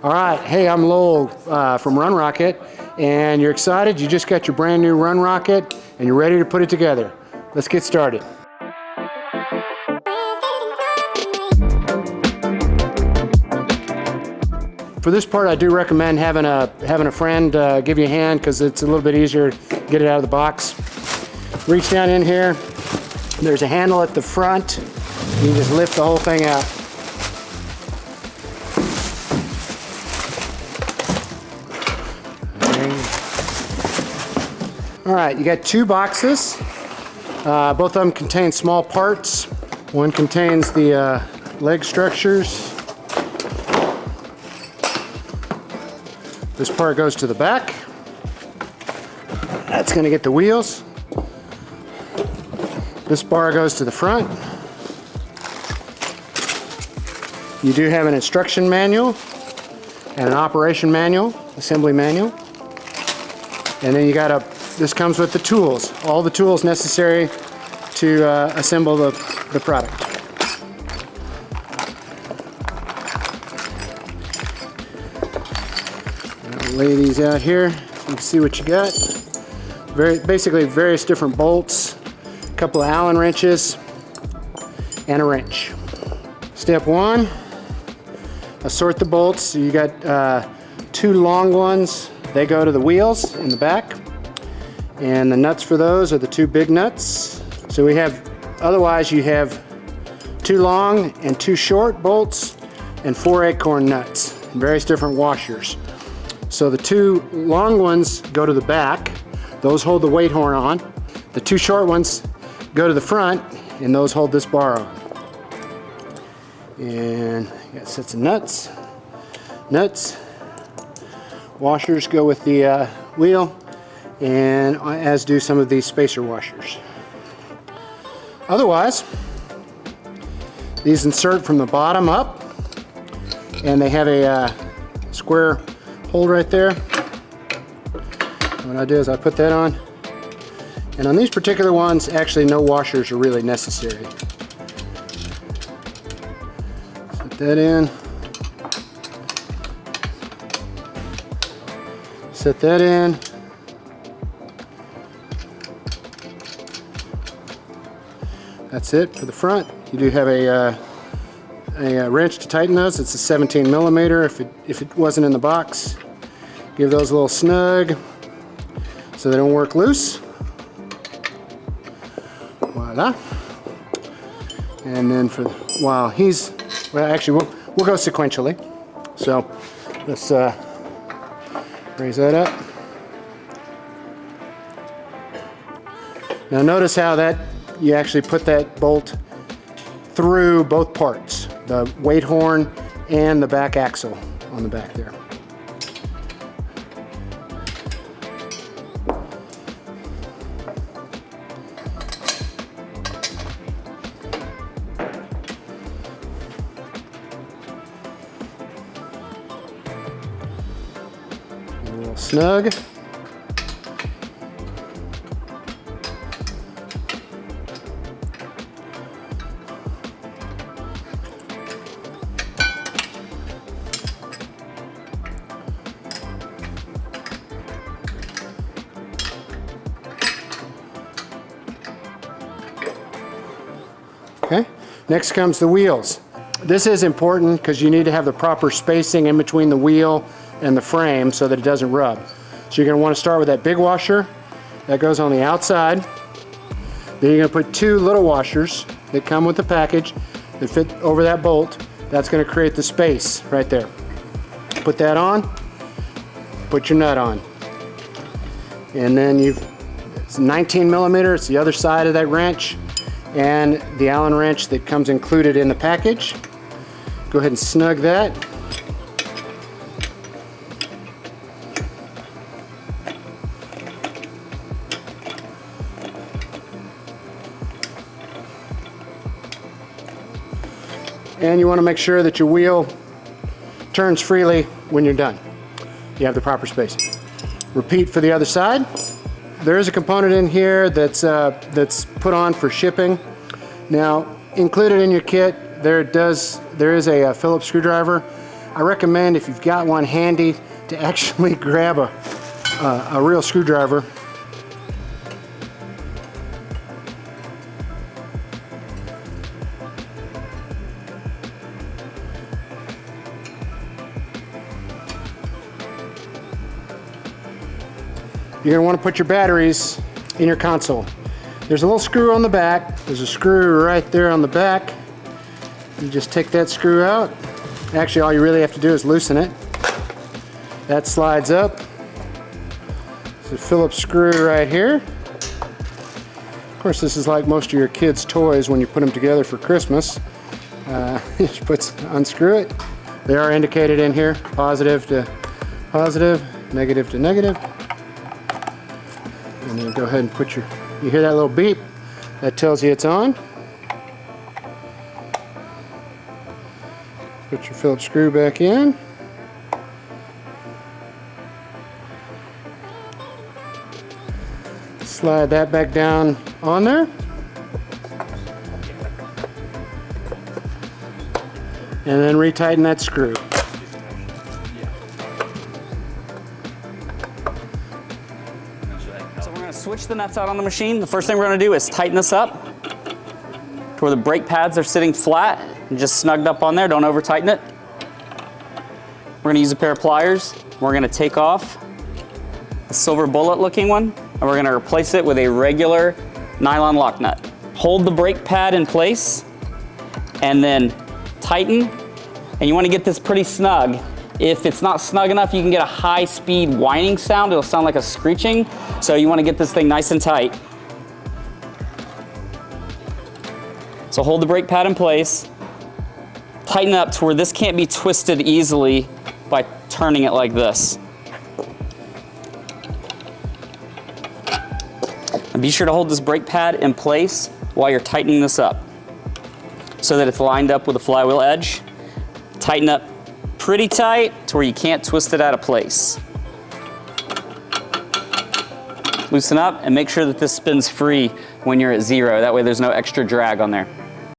All right, hey, I'm Lowell from Run Rocket, and you're excited. You just got your brand new Run Rocket, and you're ready to put it together. Let's get started. For this part, I do recommend having a friend give you a hand, because it's a little bit easier to get it out of the box. Reach down in here. There's a handle at the front. You just lift the whole thing out. All right, you got two boxes. Both of them contain small parts. One contains the leg structures. This part goes to the back. That's going to get the wheels. This bar goes to the front. You do have an instruction manual and an operation manual, assembly manual. And then you got this comes with the tools, all the tools necessary to assemble the product. I'll lay these out here so you can see what you got. Basically various different bolts, a couple of Allen wrenches, and a wrench. Step one, assort the bolts. So you got two long ones. They go to the wheels in the back. And the nuts for those are the two big nuts. So we have, otherwise you have two long and two short bolts and four acorn nuts and various different washers. So the two long ones go to the back. Those hold the weight horn on. The two short ones go to the front, and those hold this bar on. And you got sets of nuts. Washers go with the wheel, and as do some of these spacer washers. Otherwise, these insert from the bottom up, and they have a square hole right there. What I do is I put that on, and on these particular ones, actually no washers are really necessary. Set that in. Set that in. That's it for the front. You do have a wrench to tighten those. It's a 17 millimeter. If it wasn't in the box, give those a little snug so they don't work loose. Voila. And then well, actually we'll go sequentially. So let's raise that up. Now notice how you actually put that bolt through both parts, the weight horn and the back axle on the back there. A little snug. Okay. Next comes the wheels. This is important because you need to have the proper spacing in between the wheel and the frame so that it doesn't rub. So you're going to want to start with that big washer that goes on the outside. Then you're going to put two little washers that come with the package that fit over that bolt. That's going to create the space right there. Put that on. Put your nut on. And then it's 19 millimeter. It's the other side of that wrench. And the Allen wrench that comes included in the package. Go ahead and snug that. And you want to make sure that your wheel turns freely when you're done. You have the proper spacing. Repeat for the other side. There is a component in here that's put on for shipping. Now, included in your kit, there is a Phillips screwdriver. I recommend, if you've got one handy, to actually grab a real screwdriver. You're going to want to put your batteries in your console. There's a little screw on the back. There's a screw right there on the back. You just take that screw out. Actually, all you really have to do is loosen it. That slides up. There's a Phillips screw right here. Of course, this is like most of your kids' toys when you put them together for Christmas. You just unscrew it. They are indicated in here, positive to positive, negative to negative. And then go ahead and put you hear that little beep? That tells you it's on. Put your Phillips screw back in. Slide that back down on there. And then retighten that screw. So we're going to switch the nuts out on the machine. The first thing we're going to do is tighten this up to where the brake pads are sitting flat and just snugged up on there. Don't over tighten it. We're going to use a pair of pliers. We're going to take off the silver bullet looking one, and we're going to replace it with a regular nylon lock nut. Hold the brake pad in place and then tighten, and you want to get this pretty snug. If it's not snug enough, you can get a high-speed whining sound. It'll sound like a screeching, so you want to get this thing nice and tight. So hold the brake pad in place, tighten up to where this can't be twisted easily by turning it like this. And be sure to hold this brake pad in place while you're tightening this up so that it's lined up with the flywheel edge. Tighten up pretty tight to where you can't twist it out of place. Loosen up and make sure that this spins free when you're at 0. That way there's no extra drag on there.